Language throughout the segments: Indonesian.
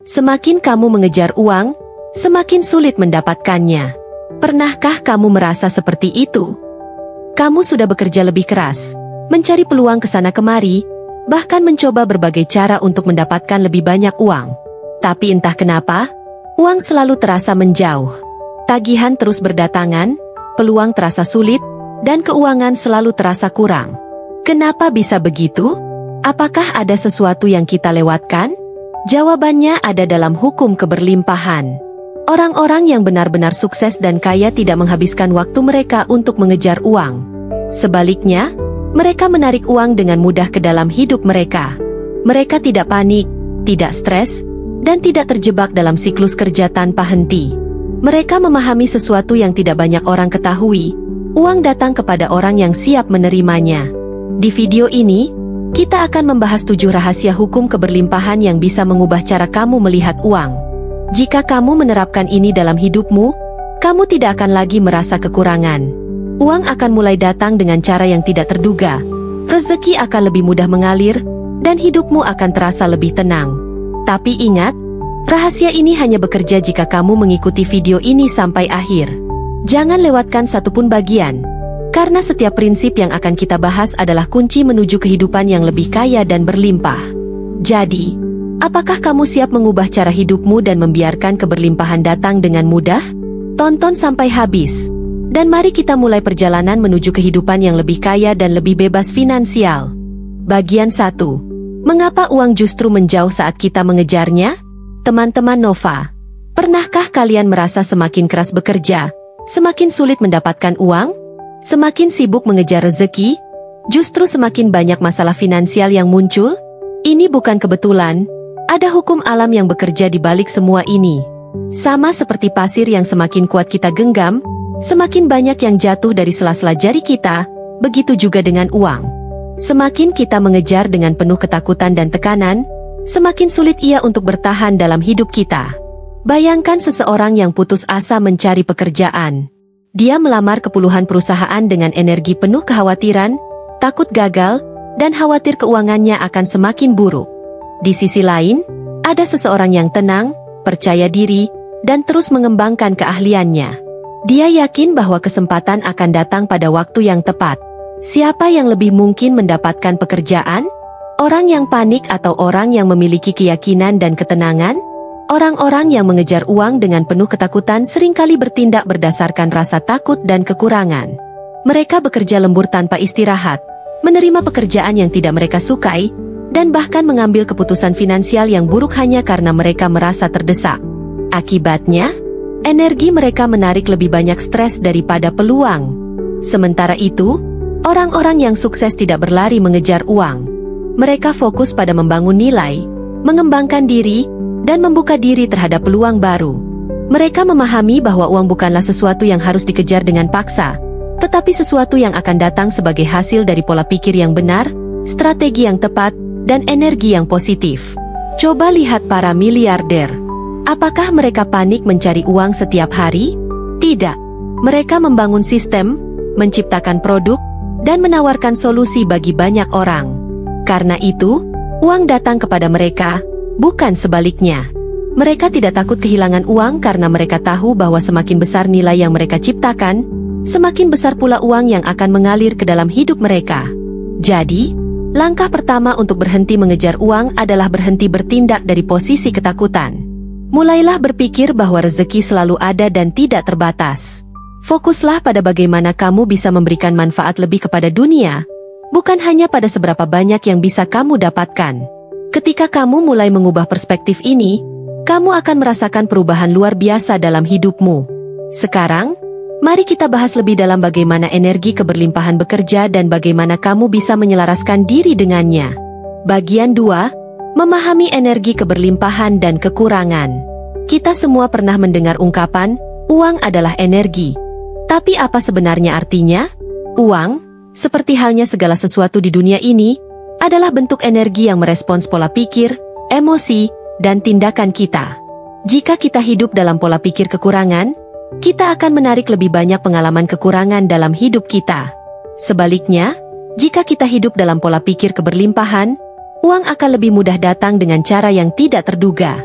Semakin kamu mengejar uang, semakin sulit mendapatkannya. Pernahkah kamu merasa seperti itu? Kamu sudah bekerja lebih keras, mencari peluang ke sana kemari, bahkan mencoba berbagai cara untuk mendapatkan lebih banyak uang. Tapi entah kenapa, uang selalu terasa menjauh. Tagihan terus berdatangan, peluang terasa sulit, dan keuangan selalu terasa kurang. Kenapa bisa begitu? Apakah ada sesuatu yang kita lewatkan? Jawabannya ada dalam hukum keberlimpahan. Orang-orang yang benar-benar sukses dan kaya tidak menghabiskan waktu mereka untuk mengejar uang. Sebaliknya, mereka menarik uang dengan mudah ke dalam hidup mereka. Mereka tidak panik, tidak stres, dan tidak terjebak dalam siklus kerja tanpa henti. Mereka memahami sesuatu yang tidak banyak orang ketahui. Uang datang kepada orang yang siap menerimanya. Di video ini, kita akan membahas 7 rahasia hukum keberlimpahan yang bisa mengubah cara kamu melihat uang. Jika kamu menerapkan ini dalam hidupmu, kamu tidak akan lagi merasa kekurangan. Uang akan mulai datang dengan cara yang tidak terduga. Rezeki akan lebih mudah mengalir, dan hidupmu akan terasa lebih tenang. Tapi ingat, rahasia ini hanya bekerja jika kamu mengikuti video ini sampai akhir. Jangan lewatkan satupun bagian. Karena setiap prinsip yang akan kita bahas adalah kunci menuju kehidupan yang lebih kaya dan berlimpah. Jadi, apakah kamu siap mengubah cara hidupmu dan membiarkan keberlimpahan datang dengan mudah? Tonton sampai habis. Dan mari kita mulai perjalanan menuju kehidupan yang lebih kaya dan lebih bebas finansial. Bagian 1. Mengapa uang justru menjauh saat kita mengejarnya? Teman-teman Nova, pernahkah kalian merasa semakin keras bekerja, semakin sulit mendapatkan uang? Semakin sibuk mengejar rezeki, justru semakin banyak masalah finansial yang muncul? Ini bukan kebetulan, ada hukum alam yang bekerja di balik semua ini. Sama seperti pasir yang semakin kuat kita genggam, semakin banyak yang jatuh dari sela-sela jari kita, begitu juga dengan uang. Semakin kita mengejar dengan penuh ketakutan dan tekanan, semakin sulit ia untuk bertahan dalam hidup kita. Bayangkan seseorang yang putus asa mencari pekerjaan. Dia melamar ke puluhan perusahaan dengan energi penuh kekhawatiran, takut gagal, dan khawatir keuangannya akan semakin buruk. Di sisi lain, ada seseorang yang tenang, percaya diri, dan terus mengembangkan keahliannya. Dia yakin bahwa kesempatan akan datang pada waktu yang tepat. Siapa yang lebih mungkin mendapatkan pekerjaan? Orang yang panik atau orang yang memiliki keyakinan dan ketenangan? Orang-orang yang mengejar uang dengan penuh ketakutan seringkali bertindak berdasarkan rasa takut dan kekurangan. Mereka bekerja lembur tanpa istirahat, menerima pekerjaan yang tidak mereka sukai, dan bahkan mengambil keputusan finansial yang buruk hanya karena mereka merasa terdesak. Akibatnya, energi mereka menarik lebih banyak stres daripada peluang. Sementara itu, orang-orang yang sukses tidak berlari mengejar uang. Mereka fokus pada membangun nilai, mengembangkan diri, dan membuka diri terhadap peluang baru. Mereka memahami bahwa uang bukanlah sesuatu yang harus dikejar dengan paksa, tetapi sesuatu yang akan datang sebagai hasil dari pola pikir yang benar, strategi yang tepat, dan energi yang positif. Coba lihat para miliarder. Apakah mereka panik mencari uang setiap hari? Tidak. Mereka membangun sistem, menciptakan produk, dan menawarkan solusi bagi banyak orang. Karena itu, uang datang kepada mereka, bukan sebaliknya. Mereka tidak takut kehilangan uang karena mereka tahu bahwa semakin besar nilai yang mereka ciptakan, semakin besar pula uang yang akan mengalir ke dalam hidup mereka. Jadi, langkah pertama untuk berhenti mengejar uang adalah berhenti bertindak dari posisi ketakutan. Mulailah berpikir bahwa rezeki selalu ada dan tidak terbatas. Fokuslah pada bagaimana kamu bisa memberikan manfaat lebih kepada dunia, bukan hanya pada seberapa banyak yang bisa kamu dapatkan. Ketika kamu mulai mengubah perspektif ini, kamu akan merasakan perubahan luar biasa dalam hidupmu. Sekarang, mari kita bahas lebih dalam bagaimana energi keberlimpahan bekerja dan bagaimana kamu bisa menyelaraskan diri dengannya. Bagian 2, memahami energi keberlimpahan dan kekurangan. Kita semua pernah mendengar ungkapan, uang adalah energi. Tapi apa sebenarnya artinya? Uang, seperti halnya segala sesuatu di dunia ini, adalah bentuk energi yang merespons pola pikir, emosi, dan tindakan kita. Jika kita hidup dalam pola pikir kekurangan, kita akan menarik lebih banyak pengalaman kekurangan dalam hidup kita. Sebaliknya, jika kita hidup dalam pola pikir keberlimpahan, uang akan lebih mudah datang dengan cara yang tidak terduga.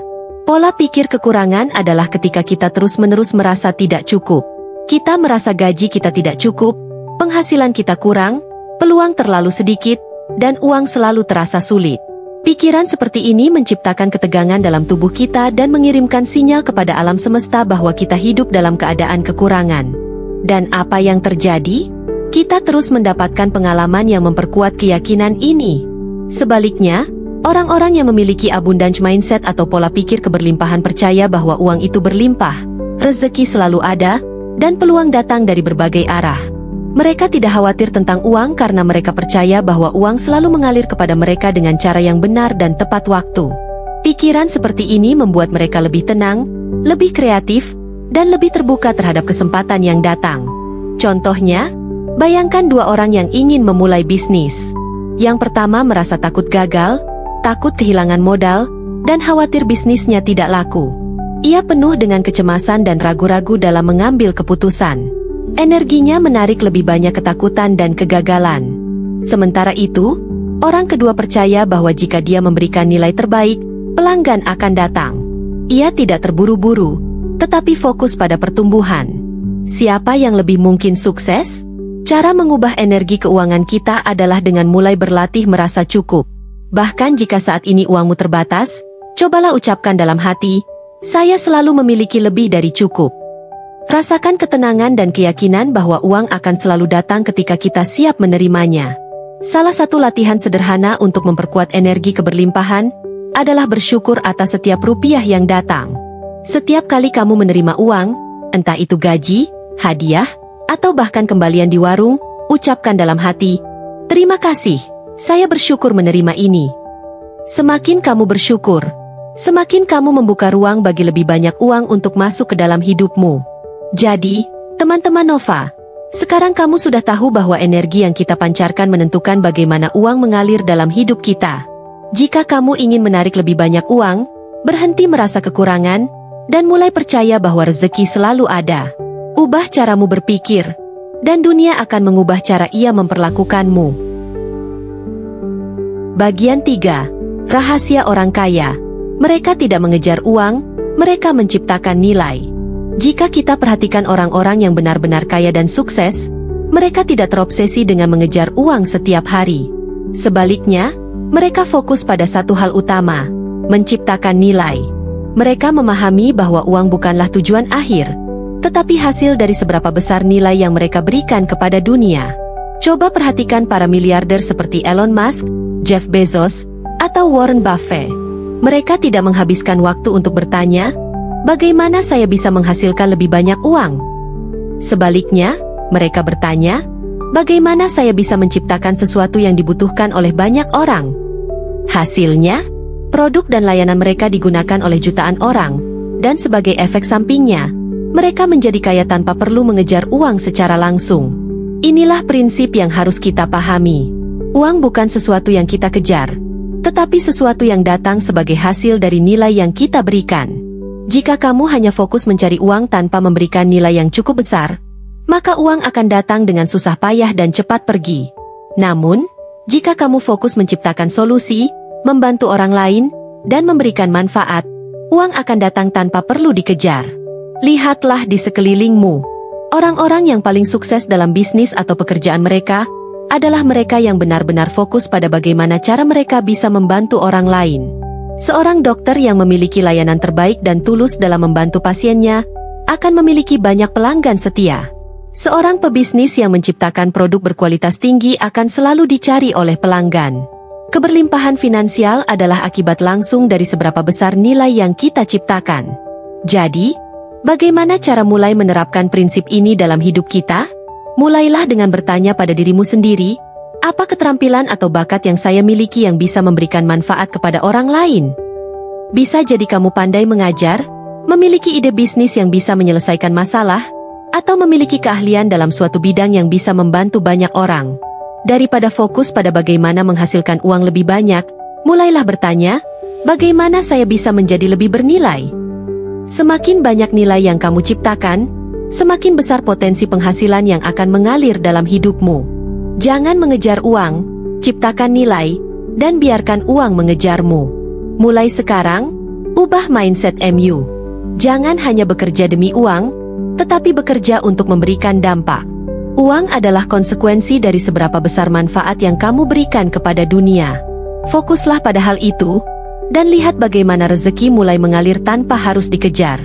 Pola pikir kekurangan adalah ketika kita terus-menerus merasa tidak cukup. Kita merasa gaji kita tidak cukup, penghasilan kita kurang, peluang terlalu sedikit, dan uang selalu terasa sulit. Pikiran seperti ini menciptakan ketegangan dalam tubuh kita dan mengirimkan sinyal kepada alam semesta bahwa kita hidup dalam keadaan kekurangan. Dan apa yang terjadi? Kita terus mendapatkan pengalaman yang memperkuat keyakinan ini. Sebaliknya, orang-orang yang memiliki abundance mindset atau pola pikir keberlimpahan percaya bahwa uang itu berlimpah, rezeki selalu ada, dan peluang datang dari berbagai arah. Mereka tidak khawatir tentang uang karena mereka percaya bahwa uang selalu mengalir kepada mereka dengan cara yang benar dan tepat waktu. Pikiran seperti ini membuat mereka lebih tenang, lebih kreatif, dan lebih terbuka terhadap kesempatan yang datang. Contohnya, bayangkan dua orang yang ingin memulai bisnis. Yang pertama merasa takut gagal, takut kehilangan modal, dan khawatir bisnisnya tidak laku. Ia penuh dengan kecemasan dan ragu-ragu dalam mengambil keputusan. Energinya menarik lebih banyak ketakutan dan kegagalan. Sementara itu, orang kedua percaya bahwa jika dia memberikan nilai terbaik, pelanggan akan datang. Ia tidak terburu-buru, tetapi fokus pada pertumbuhan. Siapa yang lebih mungkin sukses? Cara mengubah energi keuangan kita adalah dengan mulai berlatih merasa cukup. Bahkan jika saat ini uangmu terbatas, cobalah ucapkan dalam hati, "Saya selalu memiliki lebih dari cukup." Rasakan ketenangan dan keyakinan bahwa uang akan selalu datang ketika kita siap menerimanya. Salah satu latihan sederhana untuk memperkuat energi keberlimpahan adalah bersyukur atas setiap rupiah yang datang. Setiap kali kamu menerima uang, entah itu gaji, hadiah, atau bahkan kembalian di warung, ucapkan dalam hati, "Terima kasih, saya bersyukur menerima ini." Semakin kamu bersyukur, semakin kamu membuka ruang bagi lebih banyak uang untuk masuk ke dalam hidupmu. Jadi, teman-teman Nova, sekarang kamu sudah tahu bahwa energi yang kita pancarkan menentukan bagaimana uang mengalir dalam hidup kita. Jika kamu ingin menarik lebih banyak uang, berhenti merasa kekurangan, dan mulai percaya bahwa rezeki selalu ada. Ubah caramu berpikir, dan dunia akan mengubah cara ia memperlakukanmu. Bagian 3. Rahasia orang kaya. Mereka tidak mengejar uang, mereka menciptakan nilai. Jika kita perhatikan orang-orang yang benar-benar kaya dan sukses, mereka tidak terobsesi dengan mengejar uang setiap hari. Sebaliknya, mereka fokus pada satu hal utama, menciptakan nilai. Mereka memahami bahwa uang bukanlah tujuan akhir, tetapi hasil dari seberapa besar nilai yang mereka berikan kepada dunia. Coba perhatikan para miliarder seperti Elon Musk, Jeff Bezos, atau Warren Buffett. Mereka tidak menghabiskan waktu untuk bertanya, bagaimana saya bisa menghasilkan lebih banyak uang? Sebaliknya, mereka bertanya, bagaimana saya bisa menciptakan sesuatu yang dibutuhkan oleh banyak orang? Hasilnya, produk dan layanan mereka digunakan oleh jutaan orang, dan sebagai efek sampingnya, mereka menjadi kaya tanpa perlu mengejar uang secara langsung. Inilah prinsip yang harus kita pahami. Uang bukan sesuatu yang kita kejar, tetapi sesuatu yang datang sebagai hasil dari nilai yang kita berikan. Jika kamu hanya fokus mencari uang tanpa memberikan nilai yang cukup besar, maka uang akan datang dengan susah payah dan cepat pergi. Namun, jika kamu fokus menciptakan solusi, membantu orang lain, dan memberikan manfaat, uang akan datang tanpa perlu dikejar. Lihatlah di sekelilingmu. Orang-orang yang paling sukses dalam bisnis atau pekerjaan mereka adalah mereka yang benar-benar fokus pada bagaimana cara mereka bisa membantu orang lain. Seorang dokter yang memiliki layanan terbaik dan tulus dalam membantu pasiennya akan memiliki banyak pelanggan setia. Seorang pebisnis yang menciptakan produk berkualitas tinggi akan selalu dicari oleh pelanggan. Keberlimpahan finansial adalah akibat langsung dari seberapa besar nilai yang kita ciptakan. Jadi, bagaimana cara mulai menerapkan prinsip ini dalam hidup kita? Mulailah dengan bertanya pada dirimu sendiri, apa keterampilan atau bakat yang saya miliki yang bisa memberikan manfaat kepada orang lain? Bisa jadi kamu pandai mengajar, memiliki ide bisnis yang bisa menyelesaikan masalah, atau memiliki keahlian dalam suatu bidang yang bisa membantu banyak orang. Daripada fokus pada bagaimana menghasilkan uang lebih banyak, mulailah bertanya, bagaimana saya bisa menjadi lebih bernilai? Semakin banyak nilai yang kamu ciptakan, semakin besar potensi penghasilan yang akan mengalir dalam hidupmu. Jangan mengejar uang, ciptakan nilai, dan biarkan uang mengejarmu. Mulai sekarang, Ubah mindset MU. Jangan hanya bekerja demi uang, tetapi bekerja untuk memberikan dampak. Uang adalah konsekuensi dari seberapa besar manfaat yang kamu berikan kepada dunia. Fokuslah pada hal itu, dan lihat bagaimana rezeki mulai mengalir tanpa harus dikejar.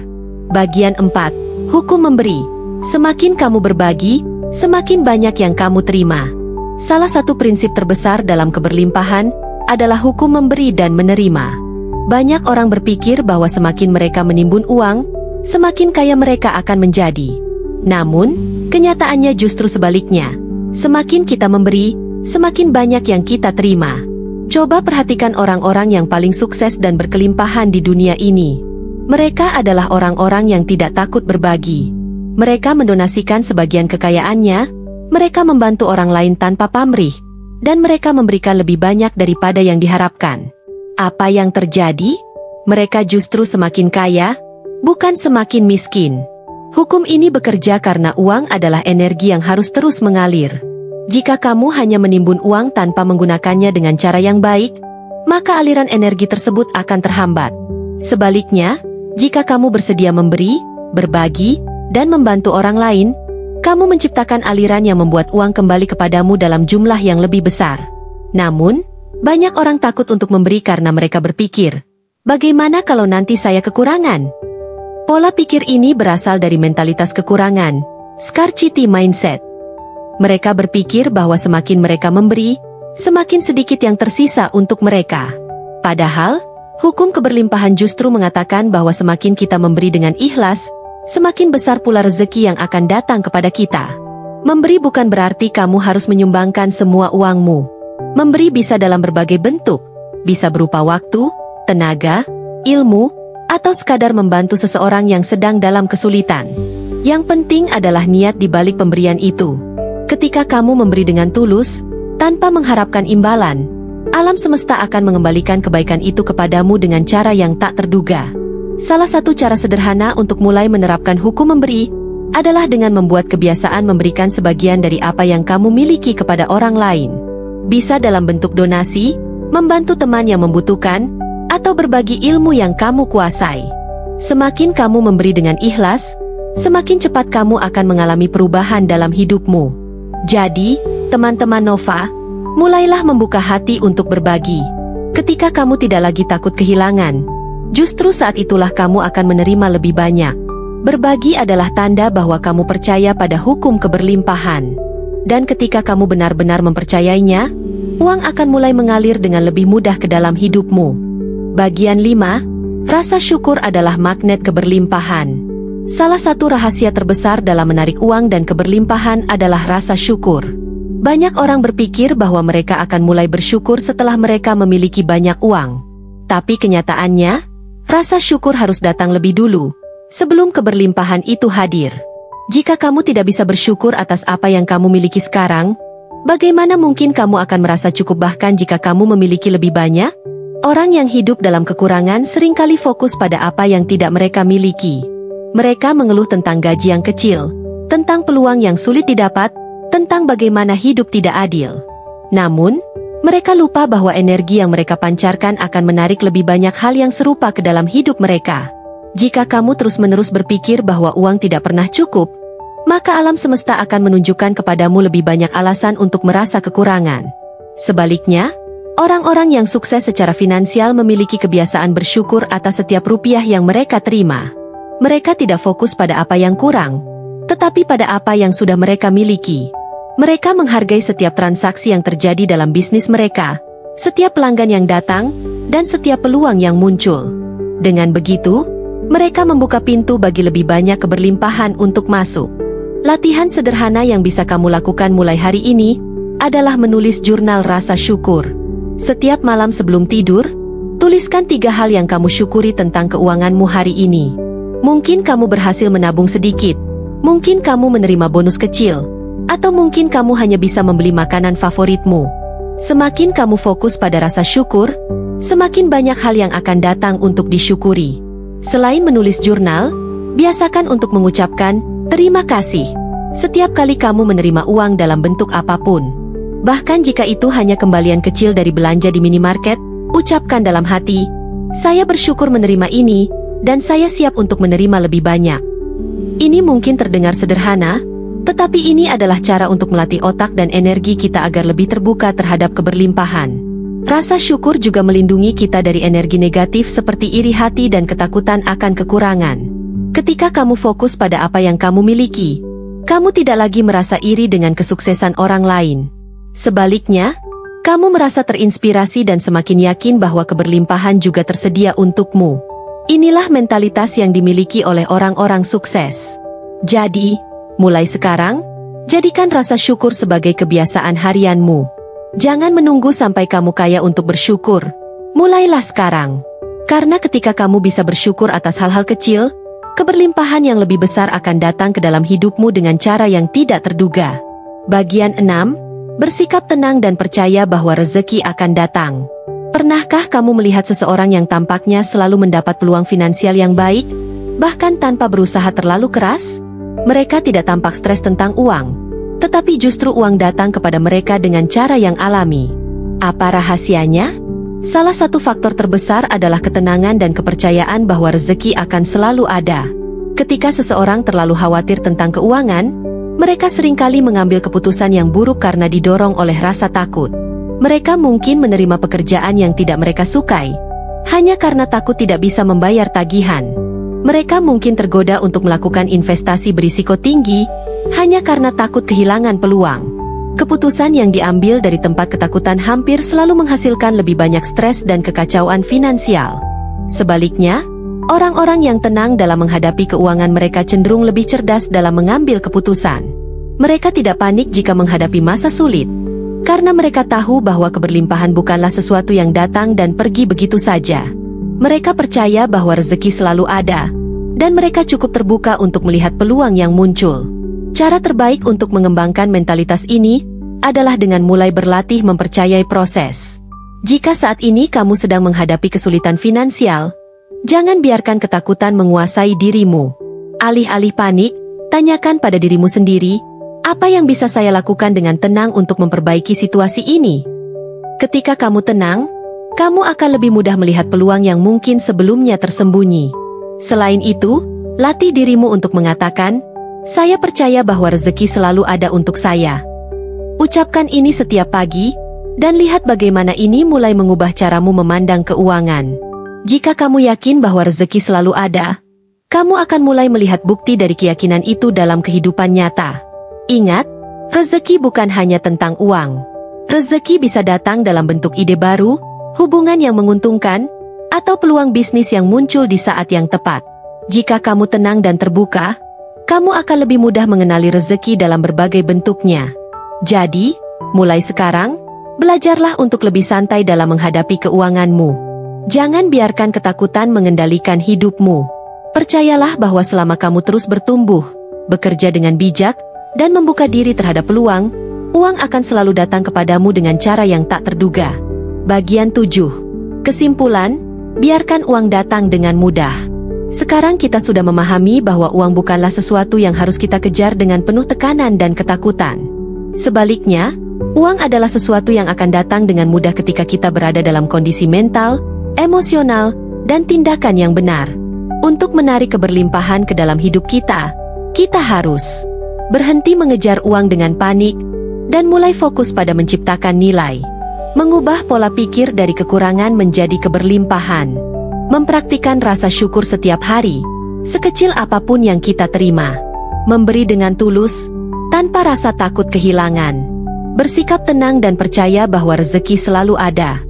Bagian 4. Hukum memberi. Semakin kamu berbagi, semakin banyak yang kamu terima. Salah satu prinsip terbesar dalam keberlimpahan adalah hukum memberi dan menerima. Banyak orang berpikir bahwa semakin mereka menimbun uang, semakin kaya mereka akan menjadi. Namun, kenyataannya justru sebaliknya. Semakin kita memberi, semakin banyak yang kita terima. Coba perhatikan orang-orang yang paling sukses dan berkelimpahan di dunia ini. Mereka adalah orang-orang yang tidak takut berbagi. Mereka mendonasikan sebagian kekayaannya, mereka membantu orang lain tanpa pamrih, dan mereka memberikan lebih banyak daripada yang diharapkan. Apa yang terjadi? Mereka justru semakin kaya, bukan semakin miskin. Hukum ini bekerja karena uang adalah energi yang harus terus mengalir. Jika kamu hanya menimbun uang tanpa menggunakannya dengan cara yang baik, maka aliran energi tersebut akan terhambat. Sebaliknya, jika kamu bersedia memberi, berbagi, dan membantu orang lain, kamu menciptakan aliran yang membuat uang kembali kepadamu dalam jumlah yang lebih besar. Namun, banyak orang takut untuk memberi karena mereka berpikir, bagaimana kalau nanti saya kekurangan? Pola pikir ini berasal dari mentalitas kekurangan, scarcity mindset. Mereka berpikir bahwa semakin mereka memberi, semakin sedikit yang tersisa untuk mereka. Padahal, hukum keberlimpahan justru mengatakan bahwa semakin kita memberi dengan ikhlas, semakin besar pula rezeki yang akan datang kepada kita. Memberi bukan berarti kamu harus menyumbangkan semua uangmu. Memberi bisa dalam berbagai bentuk, bisa berupa waktu, tenaga, ilmu, atau sekadar membantu seseorang yang sedang dalam kesulitan. Yang penting adalah niat di balik pemberian itu. Ketika kamu memberi dengan tulus, tanpa mengharapkan imbalan, alam semesta akan mengembalikan kebaikan itu kepadamu dengan cara yang tak terduga. Salah satu cara sederhana untuk mulai menerapkan hukum memberi adalah dengan membuat kebiasaan memberikan sebagian dari apa yang kamu miliki kepada orang lain. Bisa dalam bentuk donasi, membantu teman yang membutuhkan, atau berbagi ilmu yang kamu kuasai. Semakin kamu memberi dengan ikhlas, semakin cepat kamu akan mengalami perubahan dalam hidupmu. Jadi, teman-teman Nova, mulailah membuka hati untuk berbagi. Ketika kamu tidak lagi takut kehilangan, justru saat itulah kamu akan menerima lebih banyak. Berbagi adalah tanda bahwa kamu percaya pada hukum keberlimpahan. Dan ketika kamu benar-benar mempercayainya, uang akan mulai mengalir dengan lebih mudah ke dalam hidupmu. Bagian 5. Rasa syukur adalah magnet keberlimpahan. Salah satu rahasia terbesar dalam menarik uang dan keberlimpahan adalah rasa syukur. Banyak orang berpikir bahwa mereka akan mulai bersyukur setelah mereka memiliki banyak uang. Tapi kenyataannya, rasa syukur harus datang lebih dulu, sebelum keberlimpahan itu hadir. Jika kamu tidak bisa bersyukur atas apa yang kamu miliki sekarang, bagaimana mungkin kamu akan merasa cukup bahkan jika kamu memiliki lebih banyak? Orang yang hidup dalam kekurangan seringkali fokus pada apa yang tidak mereka miliki. Mereka mengeluh tentang gaji yang kecil, tentang peluang yang sulit didapat, tentang bagaimana hidup tidak adil. Namun, mereka lupa bahwa energi yang mereka pancarkan akan menarik lebih banyak hal yang serupa ke dalam hidup mereka. Jika kamu terus-menerus berpikir bahwa uang tidak pernah cukup, maka alam semesta akan menunjukkan kepadamu lebih banyak alasan untuk merasa kekurangan. Sebaliknya, orang-orang yang sukses secara finansial memiliki kebiasaan bersyukur atas setiap rupiah yang mereka terima. Mereka tidak fokus pada apa yang kurang, tetapi pada apa yang sudah mereka miliki. Mereka menghargai setiap transaksi yang terjadi dalam bisnis mereka, setiap pelanggan yang datang, dan setiap peluang yang muncul. Dengan begitu, mereka membuka pintu bagi lebih banyak keberlimpahan untuk masuk. Latihan sederhana yang bisa kamu lakukan mulai hari ini adalah menulis jurnal rasa syukur. Setiap malam sebelum tidur, tuliskan 3 hal yang kamu syukuri tentang keuanganmu hari ini. Mungkin kamu berhasil menabung sedikit, mungkin kamu menerima bonus kecil, atau mungkin kamu hanya bisa membeli makanan favoritmu. Semakin kamu fokus pada rasa syukur, semakin banyak hal yang akan datang untuk disyukuri. Selain menulis jurnal, biasakan untuk mengucapkan terima kasih setiap kali kamu menerima uang dalam bentuk apapun. Bahkan jika itu hanya kembalian kecil dari belanja di minimarket, ucapkan dalam hati, Saya bersyukur menerima ini, dan saya siap untuk menerima lebih banyak. Ini mungkin terdengar sederhana, tetapi ini adalah cara untuk melatih otak dan energi kita agar lebih terbuka terhadap keberlimpahan. Rasa syukur juga melindungi kita dari energi negatif seperti iri hati dan ketakutan akan kekurangan. Ketika kamu fokus pada apa yang kamu miliki, kamu tidak lagi merasa iri dengan kesuksesan orang lain. Sebaliknya, kamu merasa terinspirasi dan semakin yakin bahwa keberlimpahan juga tersedia untukmu. Inilah mentalitas yang dimiliki oleh orang-orang sukses. Jadi, mulai sekarang, jadikan rasa syukur sebagai kebiasaan harianmu. Jangan menunggu sampai kamu kaya untuk bersyukur. Mulailah sekarang. Karena ketika kamu bisa bersyukur atas hal-hal kecil, keberlimpahan yang lebih besar akan datang ke dalam hidupmu dengan cara yang tidak terduga. Bagian 6. Bersikap tenang dan percaya bahwa rezeki akan datang. Pernahkah kamu melihat seseorang yang tampaknya selalu mendapat peluang finansial yang baik, bahkan tanpa berusaha terlalu keras? Mereka tidak tampak stres tentang uang, tetapi justru uang datang kepada mereka dengan cara yang alami. Apa rahasianya? Salah satu faktor terbesar adalah ketenangan dan kepercayaan bahwa rezeki akan selalu ada. Ketika seseorang terlalu khawatir tentang keuangan, mereka seringkali mengambil keputusan yang buruk karena didorong oleh rasa takut. Mereka mungkin menerima pekerjaan yang tidak mereka sukai, hanya karena takut tidak bisa membayar tagihan. Mereka mungkin tergoda untuk melakukan investasi berisiko tinggi, hanya karena takut kehilangan peluang. Keputusan yang diambil dari tempat ketakutan hampir selalu menghasilkan lebih banyak stres dan kekacauan finansial. Sebaliknya, orang-orang yang tenang dalam menghadapi keuangan mereka cenderung lebih cerdas dalam mengambil keputusan. Mereka tidak panik jika menghadapi masa sulit, karena mereka tahu bahwa keberlimpahan bukanlah sesuatu yang datang dan pergi begitu saja. Mereka percaya bahwa rezeki selalu ada, dan mereka cukup terbuka untuk melihat peluang yang muncul. Cara terbaik untuk mengembangkan mentalitas ini adalah dengan mulai berlatih mempercayai proses. Jika saat ini kamu sedang menghadapi kesulitan finansial, jangan biarkan ketakutan menguasai dirimu. Alih-alih panik, tanyakan pada dirimu sendiri, apa yang bisa saya lakukan dengan tenang untuk memperbaiki situasi ini? Ketika kamu tenang, kamu akan lebih mudah melihat peluang yang mungkin sebelumnya tersembunyi. Selain itu, latih dirimu untuk mengatakan, saya percaya bahwa rezeki selalu ada untuk saya. Ucapkan ini setiap pagi, dan lihat bagaimana ini mulai mengubah caramu memandang keuangan. Jika kamu yakin bahwa rezeki selalu ada, kamu akan mulai melihat bukti dari keyakinan itu dalam kehidupan nyata. Ingat, rezeki bukan hanya tentang uang. Rezeki bisa datang dalam bentuk ide baru, hubungan yang menguntungkan, atau peluang bisnis yang muncul di saat yang tepat. Jika kamu tenang dan terbuka, kamu akan lebih mudah mengenali rezeki dalam berbagai bentuknya. Jadi, mulai sekarang, belajarlah untuk lebih santai dalam menghadapi keuanganmu. Jangan biarkan ketakutan mengendalikan hidupmu. Percayalah bahwa selama kamu terus bertumbuh, bekerja dengan bijak, dan membuka diri terhadap peluang, uang akan selalu datang kepadamu dengan cara yang tak terduga. Bagian 7. Kesimpulan, biarkan uang datang dengan mudah. Sekarang kita sudah memahami bahwa uang bukanlah sesuatu yang harus kita kejar dengan penuh tekanan dan ketakutan. Sebaliknya, uang adalah sesuatu yang akan datang dengan mudah ketika kita berada dalam kondisi mental, emosional, dan tindakan yang benar. Untuk menarik keberlimpahan ke dalam hidup kita harus berhenti mengejar uang dengan panik, dan mulai fokus pada menciptakan nilai. Mengubah pola pikir dari kekurangan menjadi keberlimpahan. Mempraktikkan rasa syukur setiap hari, sekecil apapun yang kita terima. Memberi dengan tulus, tanpa rasa takut kehilangan. Bersikap tenang dan percaya bahwa rezeki selalu ada.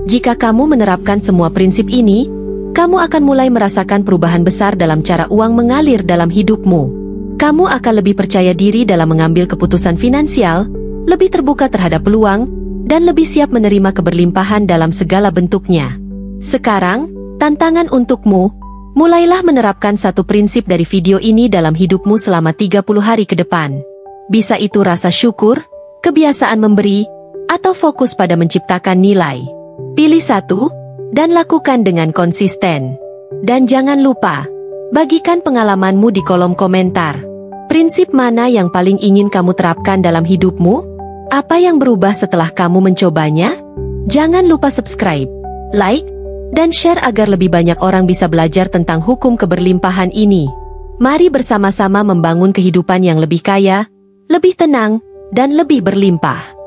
Jika kamu menerapkan semua prinsip ini, kamu akan mulai merasakan perubahan besar dalam cara uang mengalir dalam hidupmu. Kamu akan lebih percaya diri dalam mengambil keputusan finansial, lebih terbuka terhadap peluang, dan lebih siap menerima keberlimpahan dalam segala bentuknya. Sekarang, tantangan untukmu, mulailah menerapkan satu prinsip dari video ini dalam hidupmu selama 30 hari ke depan. Bisa itu rasa syukur, kebiasaan memberi, atau fokus pada menciptakan nilai. Pilih satu, dan lakukan dengan konsisten. Dan jangan lupa, bagikan pengalamanmu di kolom komentar. Prinsip mana yang paling ingin kamu terapkan dalam hidupmu? Apa yang berubah setelah kamu mencobanya? Jangan lupa subscribe, like, dan share agar lebih banyak orang bisa belajar tentang hukum keberlimpahan ini. Mari bersama-sama membangun kehidupan yang lebih kaya, lebih tenang, dan lebih berlimpah.